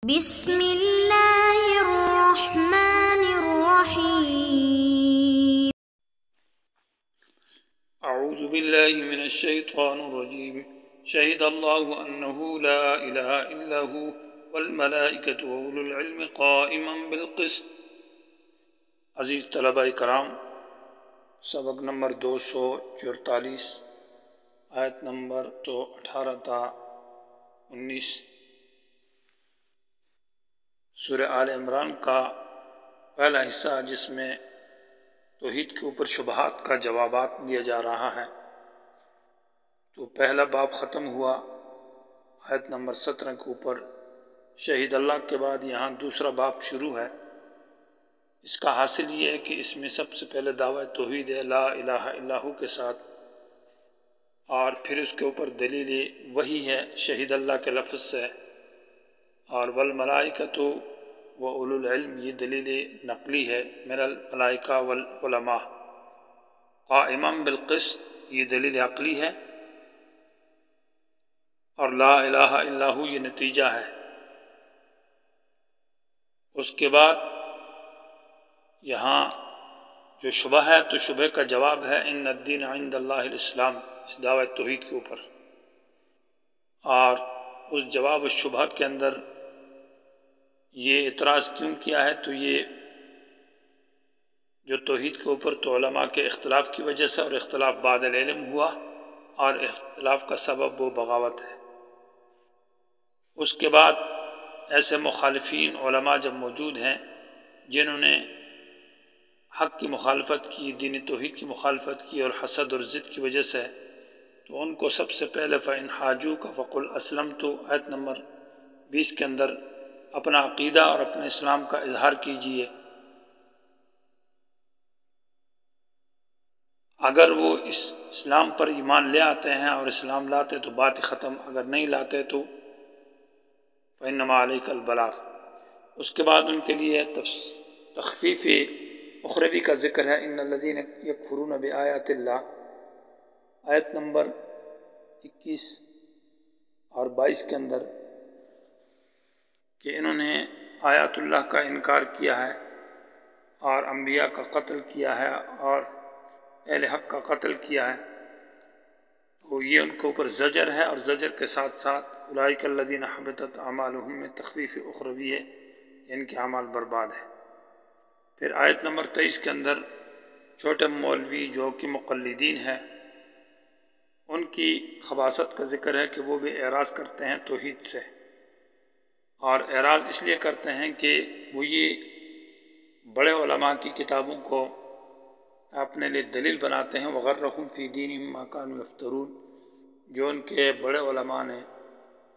بسم اللہ الرحمن الرحیم۔ اعوذ باللہ من الشیطان الرجیم۔ شہد اللہ انہ لا الہ الا ہو والملائکۃ واولو العلم قائما بالقسط۔ عزیز طلبہ کرام، سبق نمبر 244، آیت نمبر 118 تا 19، سورہ آل عمران کا پہلا حصہ، جس میں توحید کے اوپر شبہات کا جوابات دیا جا رہا ہے۔ تو پہلا باب ختم ہوا آیت نمبر 17 کے اوپر، شہید اللہ کے بعد یہاں دوسرا باب شروع ہے۔ اس کا حاصل یہ ہے کہ اس میں سب سے پہلے دعویٰ توحید ہے لا الہ الا ہو کے ساتھ، اور پھر اس کے اوپر دلیل وحی ہے شہید اللہ کے لفظ سے، اور والملائکۃ و اولو العلم یہ دلیل نقلی ہے من الملائکہ والعلماء، قائما بالقسط یہ دلیل عقلی ہے، اور لا الہ الا ہو یہ نتیجہ ہے۔ اس کے بعد یہاں جو شبہ ہے تو شبہ کا جواب ہے ان الدین عند اللہ الاسلام، اس دعوی توحید کے اوپر، اور اس جواب الشبہ کے اندر یہ اعتراض کیوں کیا ہے؟ تو یہ جو توحید کے اوپر تو علماء کے اختلاف کی وجہ سے، اور اختلاف بعد العلم ہوا، اور اختلاف کا سبب وہ بغاوت ہے۔ اس کے بعد ایسے مخالفین علماء جب موجود ہیں جنہوں نے حق کی مخالفت کی، دین توحید کی مخالفت کی، اور حسد اور ضد کی وجہ سے، تو ان کو سب سے پہلے فَإِنْ حَاجُوكَ فَقُلْ أَسْلَمْتُ آیت نمبر 20 کے اندر اپنا عقیدہ اور اپنے اسلام کا اظہار کیجئے۔ اگر وہ اس اسلام پر ایمان لے آتے ہیں اور اسلام لاتے تو بات ختم، اگر نہیں لاتے تو فَإِنَّمَا عَلَيْكَ الْبَلَاغُ۔ اس کے بعد ان کے لیے تخفیف اخروی کا ذکر ہے، ان الذین یکفرون بآیات اللہ، آیت نمبر 21 اور 22 کے اندر، کہ انہوں نے آیات اللہ کا انکار کیا ہے اور انبیاء کا قتل کیا ہے اور اہل حق کا قتل کیا ہے، تو یہ ان کے اوپر زجر ہے، اور زجر کے ساتھ ساتھ اولئک الذین حبطت اعمالہم میں تخفیف اخروی ہے، ان کے اعمال برباد ہے۔ پھر آیت نمبر 23 کے اندر چھوٹے مولوی جو کہ مقلدین ہیں، ان کی خباثت کا ذکر ہے کہ وہ بھی اعراض کرتے ہیں توحید سے، اور اعراض اس لیے کرتے ہیں کہ وہ یہ بڑے علماء کی کتابوں کو اپنے لیے دلیل بناتے ہیں، وغرہم فی دینہم ما کانوا یفترون، جو ان کے بڑے علماء نے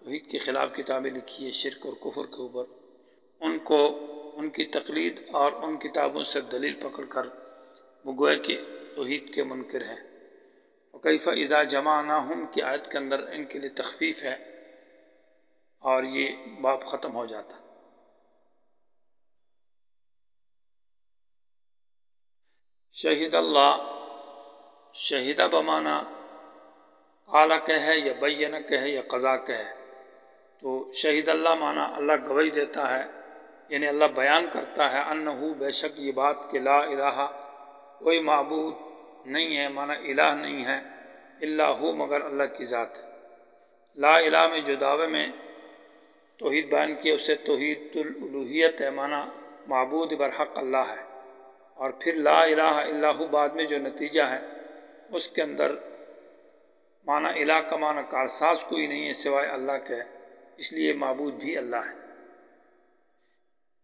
توحید کے خلاف کتابیں لکھی ہے شرک اور کفر کے اوپر، ان کو ان کی تقلید اور ان کتابوں سے دلیل پکڑ کر وہ گویا کہ توحید کے منکر ہیں۔ وَكَيْفَ إِذَا جَمَعْنَاهُمْ کی آیت کے اندر ان کے لیے تخفیف ہے، اور یہ باب ختم ہو جاتا۔ شہید اللہ، شہیدہ بمانا قال کہ ہے یا بینہ کہ ہے یا قضا کہ ہے۔ تو شہید اللہ مانا اللہ گواہی دیتا ہے، یعنی اللہ بیان کرتا ہے، انہو بے شک یہ بات کہ لا الہ کوئی معبود نہیں ہے، مانا الہ نہیں ہے، الا ہو مگر اللہ کی ذات ہے۔ لا الہ میں جو دعوے میں توحید بیان کیا اسے توحید الالوہیت ہے، مانا معبود برحق اللہ ہے، اور پھر لا الہ الا ہو بعد میں جو نتیجہ ہے اس کے اندر مانا الہ کا مانا کارساز کوئی نہیں ہے سوائے اللہ کے، اس لیے معبود بھی اللہ ہے۔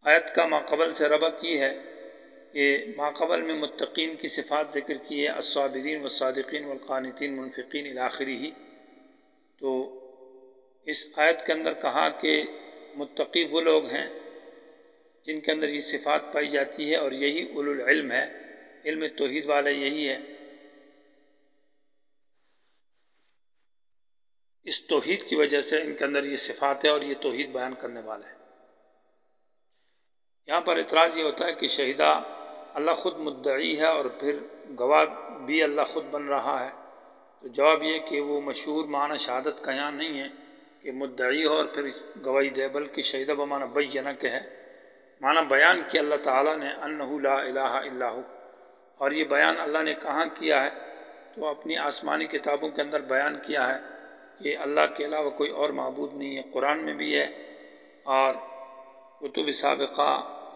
آیت کا ماقبل سے ربط یہ ہے کہ ماقبل میں متقین کی صفات ذکر کی ہے، الصابرین والصادقین والقانتین منفقین الی آخرہ، تو اس آیت کے اندر کہا کہ متقی وہ لوگ ہیں جن کے اندر یہ صفات پائی جاتی ہے، اور یہی اولو العلم ہے، علم توحید والے یہی ہے۔ اس توحید کی وجہ سے ان کے اندر یہ صفات ہے اور یہ توحید بیان کرنے والے ہیں۔ یہاں پر اعتراض یہ ہوتا ہے کہ شہیدہ اللہ خود مدعی ہے اور پھر گواہ بھی اللہ خود بن رہا ہے، تو جواب یہ کہ وہ مشہور معنی شہادت کا یہاں نہیں ہے کہ کہ مدعی ہو اور پھر گواہی دے، بلکہ شہیدہ بمانا بیانہ کے ہے، معنی بیان کیا اللہ تعالیٰ نے انہ لا الہ الا ہو۔ اور یہ بیان اللہ نے کہاں کیا ہے؟ تو اپنی آسمانی کتابوں کے اندر بیان کیا ہے کہ اللہ کے علاوہ کوئی اور معبود نہیں ہے۔ قرآن میں بھی ہے اور کتب سابقہ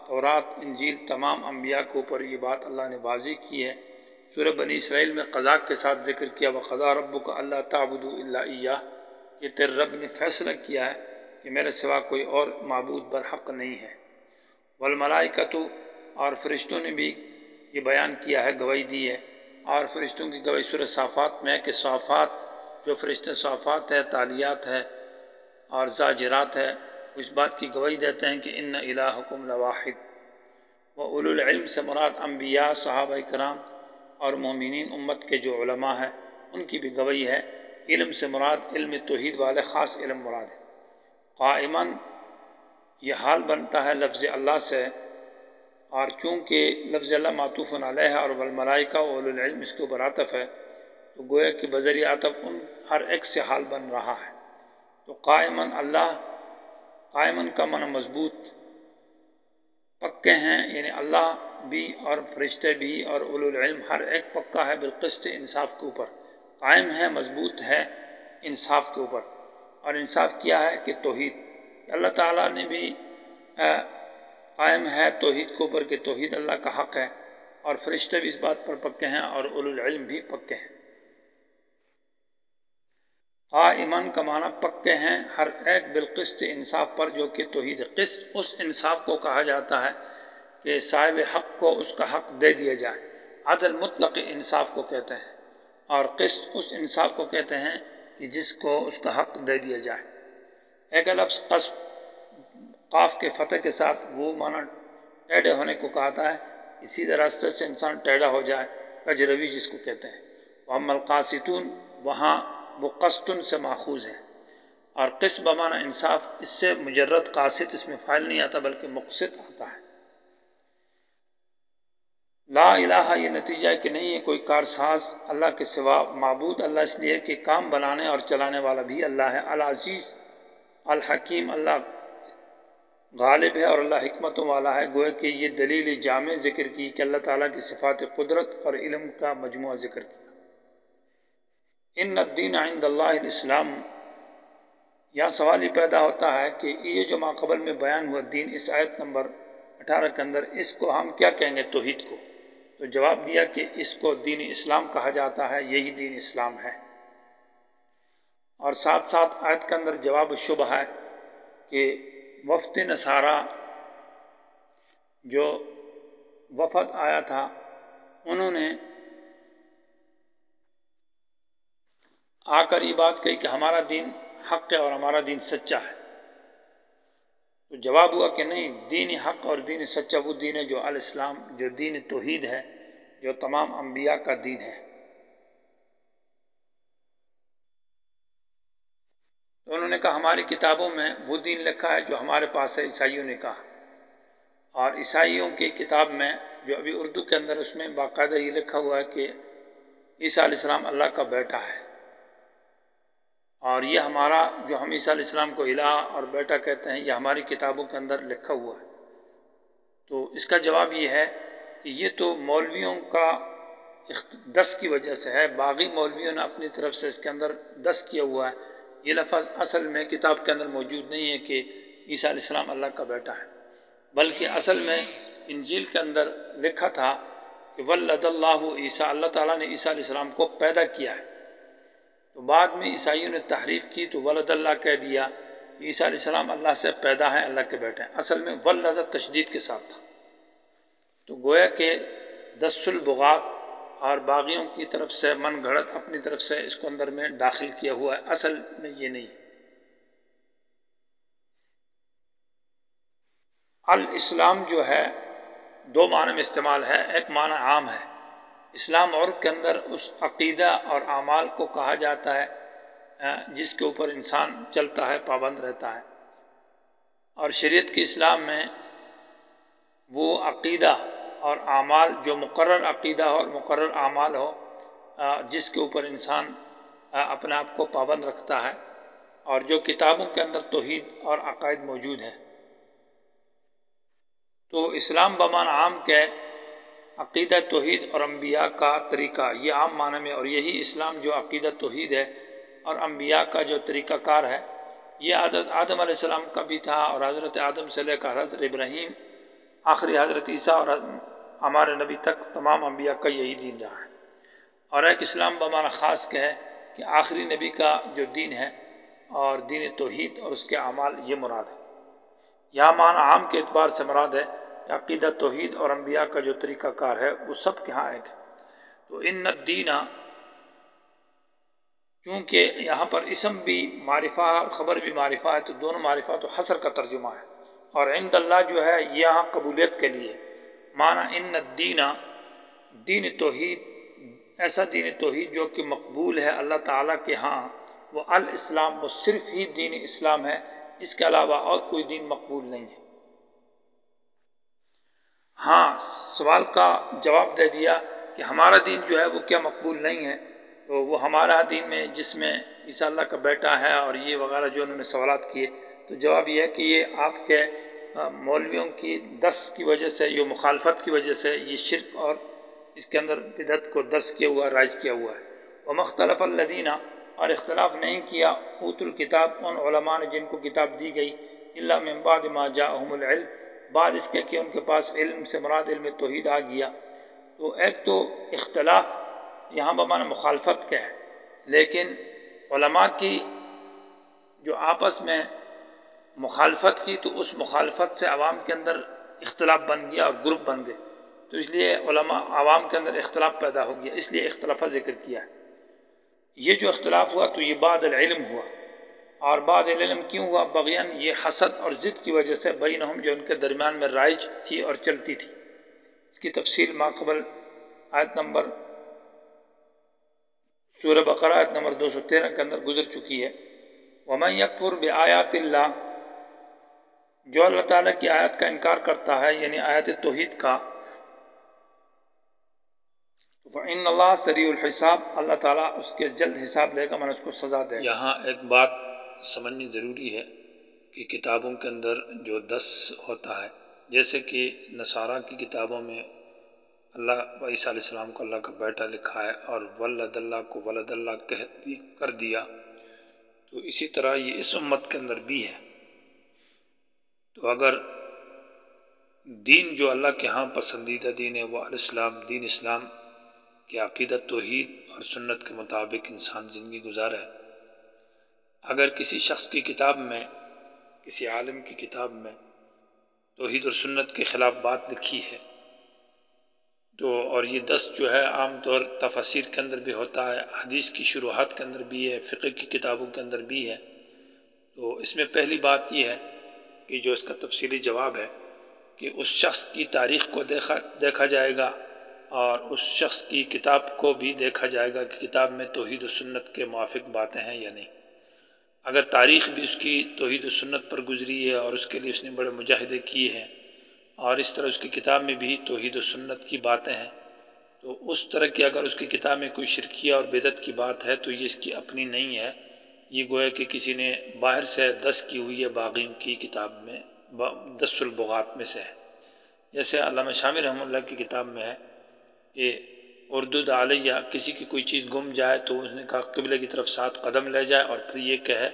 تورات انجیل تمام انبیاء کے اوپر یہ بات اللہ نے واضح کی ہے۔ سورہ بنی اسرائیل میں قضا کے ساتھ ذکر کیا وَقَضَىٰ رَبُّكَ أَلَّا تَعْبُدُوا إِلَّا إِيَّاهُ کہ تیرے رب نے فیصلہ کیا ہے کہ میرے سوا کوئی اور معبود برحق نہیں ہے۔ وَالْمَلَائِكَةُ اور فرشتوں نے بھی یہ بیان کیا ہے، گواہی دی ہے، اور فرشتوں کی گواہی سورہ صافات میں ہے کہ صافات جو فرشتے صافات ہے، تالیات ہے اور زاجرات ہے، اس بات کی گواہی دیتے ہیں کہ ان الہکم لواحد۔ وَأُولُو العلم سے مراد انبیاء، صحابہ کرام اور مومنین امت کے جو علماء ہیں ان کی بھی گواہی ہے۔ علم سے مراد علم توحید والے خاص علم مراد ہے۔ قائماً یہ حال بنتا ہے لفظ اللہ سے، اور چونکہ لفظ اللہ معطوف علیہ اور والملائکہ و اولو العلم اس کے اوپر عطف ہے تو گویا کہ بذریعہ عطف ان ہر ایک سے حال بن رہا ہے۔ تو قائماً اللہ، قائماً کا معنی مضبوط، پکے ہیں، یعنی اللہ بھی اور فرشتے بھی اور اولو العلم ہر ایک پکا ہے بالقسط، انصاف کے اوپر قائم ہے، مضبوط ہے انصاف کے اوپر۔ اور انصاف کیا ہے کہ توحید، اللہ تعالیٰ نے بھی قائم ہے توحید کے اوپر کہ توحید اللہ کا حق ہے، اور فرشتے بھی اس بات پر پکے ہیں اور اولو العلم بھی پکے ہیں۔ قائماً کا معنی پکے ہیں ہر ایک بالقسط، انصاف پر، جو کہ توحید۔ قسط اس انصاف کو کہا جاتا ہے کہ صاحب حق کو اس کا حق دے دیا جائے، عدل مطلق انصاف کو کہتے ہیں، اور قسط اس انصاف کو کہتے ہیں کہ جس کو اس کا حق دے دیا جائے۔ ایک لفظ قسط قاف کے فتح کے ساتھ وہ معنی ٹیڑھے ہونے کو کہتا ہے، سیدھے راستے سے انسان ٹیڑھا ہو جائے، کجروی جس کو کہتے ہیں۔ وَأَمَّا الْقَاسِطُونَ وہاں وہ قسطن سے ماخوذ ہے، اور قسط بمعنی انصاف، اس سے مجرد قاسط اس میں فاعل نہیں آتا بلکہ مقسط آتا ہے۔ لا الہ یہ نتیجہ ہے کہ نہیں ہے کوئی کارساز اللہ کے سوا، معبود اللہ اس لیے کہ کام بنانے اور چلانے والا بھی اللہ ہے۔ العزیز الحکیم، اللہ غالب ہے اور اللہ حکمتوں والا ہے۔ گویا کہ یہ دلیل جامع ذکر کی کہ اللہ تعالیٰ کی صفات قدرت اور علم کا مجموعہ ذکر کیا۔ ان الدین عند اللہ الاسلام، یہاں سوال یہ پیدا ہوتا ہے کہ یہ جو ماقبل میں بیان ہوا دین، اس آیت نمبر 18 کے اندر، اس کو ہم کیا کہیں گے توحید کو؟ تو جواب دیا کہ اس کو دین اسلام کہا جاتا ہے، یہی دین اسلام ہے۔ اور ساتھ ساتھ آیت کے اندر جواب شبہ ہے کہ وفد نصارہ جو وفد آیا تھا انہوں نے آ کر یہ بات کہی کہ ہمارا دین حق ہے اور ہمارا دین سچا ہے۔ تو جواب ہوا کہ نہیں، دین حق اور دین سچا وہ دین ہے جو الاسلام، جو دین توحید ہے، جو تمام انبیاء کا دین ہے۔ تو انہوں نے کہا ہماری کتابوں میں وہ دین لکھا ہے جو ہمارے پاس ہے، عیسائیوں نے کہا، اور عیسائیوں کی کتاب میں جو ابھی اردو کے اندر اس میں باقاعدہ یہ لکھا ہوا ہے کہ عیسیٰ علیہ السلام اللہ کا بیٹا ہے، اور یہ ہمارا جو ہم عیسیٰ علیہ السلام کو الہ اور بیٹا کہتے ہیں یہ ہماری کتابوں کے اندر لکھا ہوا ہے۔ تو اس کا جواب یہ ہے کہ یہ تو مولویوں کا دس کی وجہ سے ہے، باغی مولویوں نے اپنی طرف سے اس کے اندر دس کیا ہوا ہے۔ یہ لفظ اصل میں کتاب کے اندر موجود نہیں ہے کہ عیسیٰ علیہ السلام اللہ کا بیٹا ہے، بلکہ اصل میں انجیل کے اندر لکھا تھا کہ ولد اللہ عیسیٰ، اللہ تعالیٰ نے عیسیٰ علیہ السلام کو پیدا کیا ہے۔ تو بعد میں عیسائیوں نے تحریف کی تو ولد اللہ کہہ دیا کہ عیسیٰ علیہ السلام اللہ سے پیدا ہے، اللہ کے بیٹے ہیں۔ اصل میں ولد تشدید کے ساتھ تھا۔ تو گویا کہ دس البغات اور باغیوں کی طرف سے من گھڑت اپنی طرف سے اس کو اندر میں داخل کیا ہوا ہے، اصل میں یہ نہیں۔ الاسلام جو ہے دو معنی میں استعمال ہے، ایک معنی عام ہے، اسلام عرف کے اندر اس عقیدہ اور اعمال کو کہا جاتا ہے جس کے اوپر انسان چلتا ہے، پابند رہتا ہے، اور شریعت کی اسلام میں وہ عقیدہ اور اعمال جو مقرر عقیدہ ہو اور مقرر اعمال ہو، جس کے اوپر انسان اپنے آپ کو پابند رکھتا ہے، اور جو کتابوں کے اندر توحید اور عقائد موجود ہے۔ تو اسلام بمعنی عام کے عقیدہ توحید اور انبیاء کا طریقہ، یہ عام معنی میں، اور یہی اسلام جو عقیدہ توحید ہے اور انبیاء کا جو طریقہ کار ہے، یہ حضرت آدم علیہ السلام کا بھی تھا، اور حضرت آدم سے لے کر حضرت ابراہیم آخری حضرت عیسیٰ اور ہمارے نبی تک تمام انبیاء کا یہی دین رہا ہے۔ اور ایک اسلام بمعنی خاص کے ہے کہ آخری نبی کا جو دین ہے اور دین توحید اور اس کے اعمال، یہ مراد ہے۔ یہاں معنی عام کے اعتبار سے مراد ہے کہ عقیدہ توحید اور انبیاء کا جو طریقہ کار ہے وہ سب کے ہاں ایک ہے۔ تو ان الدین، چونکہ یہاں پر اسم بھی معرفہ اور خبر بھی معرفہ ہے، تو دونوں معرفہ تو حصر کا ترجمہ ہے، اور عند اللہ جو ہے یہاں قبولیت کے لیے معنی ان الدین، دین توحید، ایسا دین توحید جو کہ مقبول ہے اللہ تعالیٰ کے ہاں، وہ الاسلام، وہ صرف ہی دین اسلام ہے، اس کے علاوہ اور کوئی دین مقبول نہیں ہے۔ ہاں، سوال کا جواب دے دیا کہ ہمارا دین جو ہے وہ کیا مقبول نہیں ہے، تو وہ ہمارا دین میں جس میں عیسیٰ اللہ کا بیٹا ہے اور یہ وغیرہ جو انہوں نے سوالات کیے، تو جواب یہ ہے کہ یہ آپ کے مولویوں کی درس کی وجہ سے، یہ مخالفت کی وجہ سے، یہ شرک اور اس کے اندر بدعت کو درس کیا ہوا، رائج کیا ہوا ہے۔ وَمَخْتَلَفَ الَّذِينَ، اور اختلاف نہیں کیا اوت الکتاب، ان علماء نے جن کو کتاب دی گئی، الا من بعد ما جاءہم العلم، بعد اس کے کہ ان کے پاس علم سے مراد علم توحید آ گیا۔ تو ایک تو اختلاف یہاں بمعنی مخالفت کا ہے، لیکن علماء کی جو آپس میں مخالفت کی، تو اس مخالفت سے عوام کے اندر اختلاف بن گیا اور گروپ بن گئے، تو اس لیے علماء عوام کے اندر اختلاف پیدا ہو گیا، اس لیے اختلافہ ذکر کیا ہے۔ یہ جو اختلاف ہوا تو یہ بعد العلم ہوا، اور بعد العلم کیوں ہوا؟ بغیاً، یہ حسد اور ضد کی وجہ سے، بینہم، جو ان کے درمیان میں رائج تھی اور چلتی تھی۔ اس کی تفصیل ماقبل آیت نمبر سورہ بقرہ آیت نمبر 213 کے اندر گزر چکی ہے۔ وَمَنْ يَكْفُرْ بِآيَاتِ اللَّهِ، جو اللہ تعالیٰ کی آیت کا انکار کرتا ہے، یعنی آیت توحید کا، فَإِنَّ اللَّهَ سَرِيعُ الْحِسَابِ، اللہ تعالیٰ اس کے جلد حساب لے گا، اس کو سزا دے گا۔ یہاں ایک بات سمجھنی ضروری ہے کہ کتابوں کے اندر جو دس ہوتا ہے، جیسے کہ نصارہ کی کتابوں میں اللہ عیسیٰ علیہ السلام کو اللہ کا بیٹا لکھا ہے، اور ولد اللہ کو ولد اللہ کر دیا، تو اسی طرح یہ اس امت کے اندر بھی ہے۔ تو اگر دین جو اللہ کے ہاں پسندیدہ دین ہے وہ الاسلام، دین اسلام کہ عقیدہ توحید اور سنت کے مطابق انسان زندگی گزارے، اگر کسی شخص کی کتاب میں، کسی عالم کی کتاب میں توحید اور سنت کے خلاف بات لکھی ہے، تو اور یہ دست جو ہے عام طور تفاسیر کے اندر بھی ہوتا ہے، حدیث کی شروحات کے اندر بھی ہے، فقہ کی کتابوں کے اندر بھی ہے، تو اس میں پہلی بات یہ ہے کہ جو اس کا تفصیلی جواب ہے کہ اس شخص کی تاریخ کو دیکھا جائے گا، اور اس شخص کی کتاب کو بھی دیکھا جائے گا کہ کتاب میں توحید و سنت کے موافق باتیں ہیں یا نہیں۔ اگر تاریخ بھی اس کی توحید و سنت پر گزری ہے اور اس کے لیے اس نے بڑے مجاہدے کیے ہیں، اور اس طرح اس کی کتاب میں بھی توحید و سنت کی باتیں ہیں، تو اس طرح کی اگر اس کی کتاب میں کوئی شرکیہ اور بدعت کی بات ہے تو یہ اس کی اپنی نہیں ہے، یہ گویا کہ کسی نے باہر سے دس کی ہوئی ہے، باغیم کی کتاب میں، دس البغات میں سے ہے۔ جیسے علامہ شامی رحمہ اللہ کی کتاب میں ہے کہ اردود علیہ، کسی کی کوئی چیز گم جائے تو اس نے کہا قبلے کی طرف 7 قدم لے جائے، اور پھر یہ کہے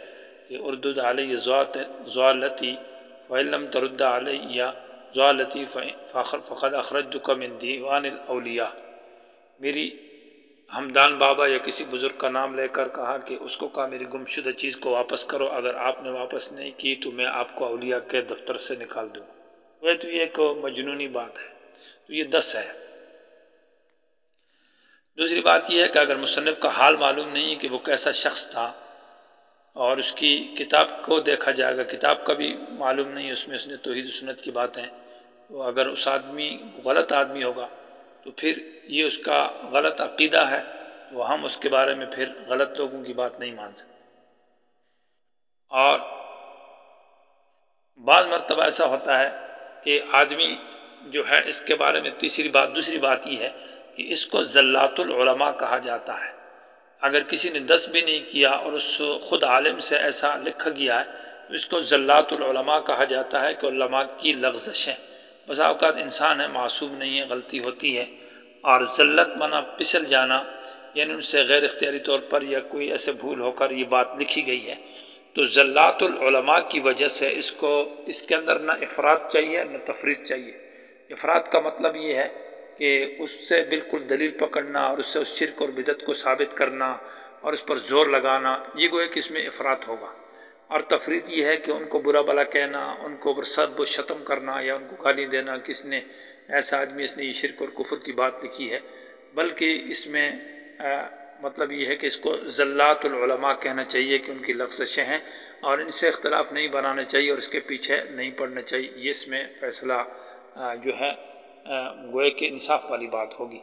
کہ اردود علیہ زوالتی فَإِن لَمْ تَرُدَّ عَلَيَّ زوالتی فقد اخرجتک من دیوان الاولیاء۔ میری ہمدان بابا یا کسی بزرگ کا نام لے کر کہا کہ اس کو کہا میری گمشدہ چیز کو واپس کرو، اگر آپ نے واپس نہیں کی تو میں آپ کو اولیاء کے دفتر سے نکال دوں۔ وہ تو یہ ایک مجنونی بات ہے، تو یہ 10 ہے۔ دوسری بات یہ ہے کہ اگر مصنف کا حال معلوم نہیں ہے کہ وہ کیسا شخص تھا، اور اس کی کتاب کو دیکھا جائے گا، کتاب کا بھی معلوم نہیں، اس میں اس نے توحید و سنت کی باتیں، تو اگر اس آدمی غلط آدمی ہوگا تو پھر یہ اس کا غلط عقیدہ ہے، تو ہم اس کے بارے میں پھر غلط لوگوں کی بات نہیں مان سکتے۔ اور بعض مرتبہ ایسا ہوتا ہے کہ آدمی جو ہے اس کے بارے میں دوسری بات یہ ہے کہ اس کو زلات العلماء کہا جاتا ہے، اگر کسی نے 10 بھی نہیں کیا اور اس خود عالم سے ایسا لکھا گیا ہے تو اس کو زلات العلماء کہا جاتا ہے کہ علماء کی لغزشیں. بسا اوقات انسان ہے، معصوم نہیں ہے، غلطی ہوتی ہے، اور زلت منا پسل جانا، یعنی ان سے غیر اختیاری طور پر یا کوئی ایسے بھول ہو کر یہ بات لکھی گئی ہے. تو زلات العلماء کی وجہ سے اس کے اندر نہ افراد چاہیے نہ تفرید چاہیے. افراد کا مطلب یہ ہے کہ اس سے بالکل دلیل پکڑنا اور اس سے اس شرک اور بدعت کو ثابت کرنا اور اس پر زور لگانا، یہ گویا کہ اس میں افراد ہوگا. اور تفرید یہ ہے کہ ان کو برا بلا کہنا، ان کو سب و شتم کرنا یا ان کو گالی دینا، کس نے ایسا آدمی اس نے یہ شرک اور کفر کی بات لکھی ہے. بلکہ اس میں مطلب یہ ہے کہ اس کو زلات العلماء کہنا چاہیے کہ ان کی لغزشیں ہیں اور ان سے اختلاف نہیں بنانا چاہیے اور اس کے پیچھے نہیں پڑنا چاہیے. یہ اس میں فیصلہ جو ہے گویا کہ انصاف والی بات ہوگی.